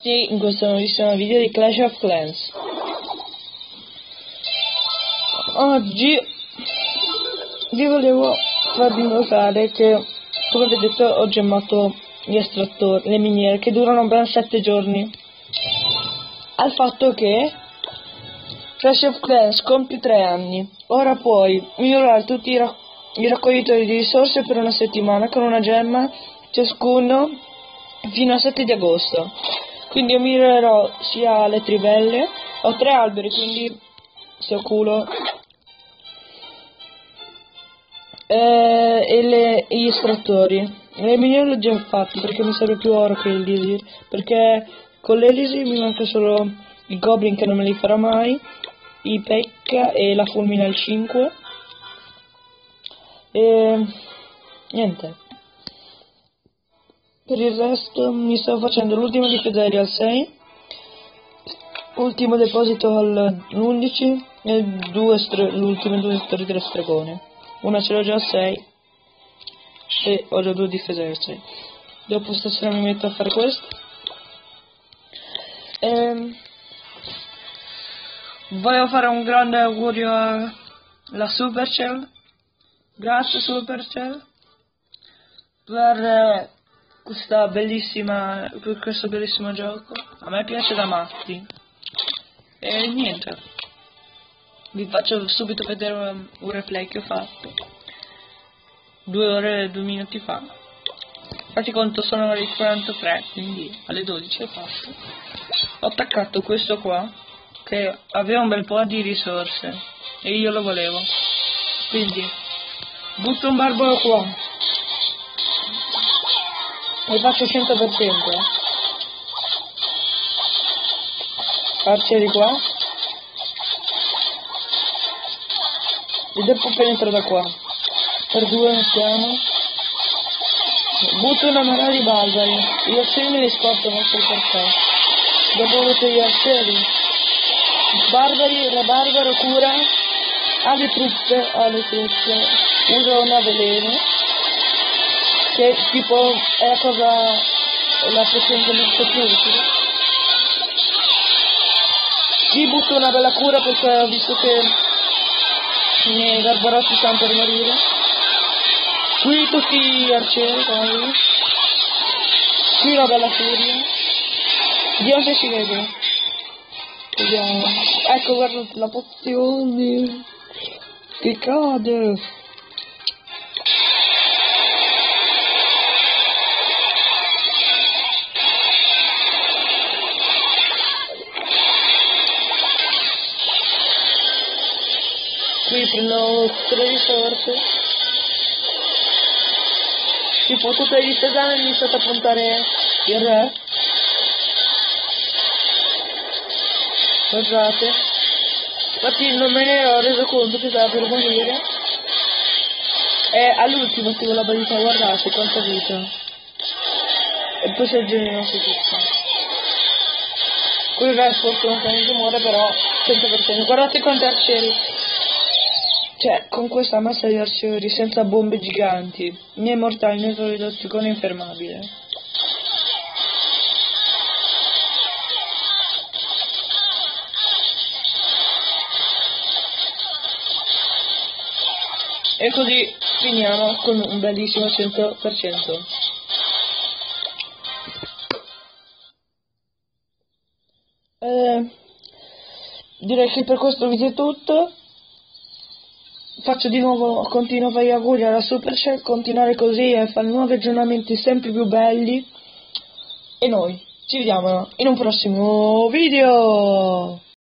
benvenuti in questo nuovissimo video di Clash of Clans. Oggi vi volevo farvi notare che, come vedete, ho gemmato gli estrattori, le miniere che durano ben 7 giorni. Al fatto che Clash of Clans compie 3 anni. Ora puoi migliorare tutti i raccoglitori di risorse per una settimana con una gemma ciascuno fino al 7 di agosto. Quindi io migliorerò sia le trivelle, ho 3 alberi, quindi sto culo, e gli estrattori. Le miniere l'ho già fatti perché mi serve più oro che l'elisir, perché con l'elisir mi manca solo i goblin che non me li farà mai, i pecca e la fulmine al 5 e niente. Per il resto mi sto facendo l'ultimo difensore al 6, ultimo deposito all'11 e l'ultimo 2 storie dello stregone. Una ce l'ho già al 6 e ho già 2 difensori al 6. Dopo stasera mi metto a fare questo. Volevo fare un grande augurio alla Supercell. Grazie Supercell per questo bellissimo gioco. A me piace da matti. E niente, vi faccio subito vedere un replay che ho fatto 2 ore e 2 minuti fa. Fatti conto, sono ore 43, quindi alle 12 ho fatto. Ho attaccato questo qua che aveva un bel po' di risorse e io lo volevo, quindi butto un barbaro qua e faccio 100%. Arcieri qua e dopo penetro da qua. Per 2 mettiamo. Butto una marea di barbari. Gli arcieri me li scorto, non so perché. Dopo butto gli arcieri. Barbari, la barbaro cura. Ha le truppe. Uso una veleno. Che tipo è la cosa, la pozione dell'uso più utile. Qui butto una bella cura perché ho visto che i miei barbarotti stanno per morire. Qui tutti gli arcieri, poi. Qui una bella furia. Vediamo se si vede. Vediamo. Ecco, guarda la pozione che cade. Qui prendo 3 risorse. Tipo tutte le difese mi iniziato a puntare il re. Guardate. Infatti non me ne ero reso conto che stava per morire. E all'ultimo attivo la balita, guardate quanta vita. E poi si aggiungono su tutto. Qui il re sfortunatamente muore, però 100%. Guardate quanti arcieri. Cioè, con questa massa di arcieri senza bombe giganti, né mortali né ridotti con infermabile. E così finiamo con un bellissimo 100%. Direi che per questo video è tutto. Faccio di nuovo, continuo a fare gli auguri alla Supercell, continuare così e fare nuovi aggiornamenti sempre più belli. E noi ci vediamo in un prossimo video.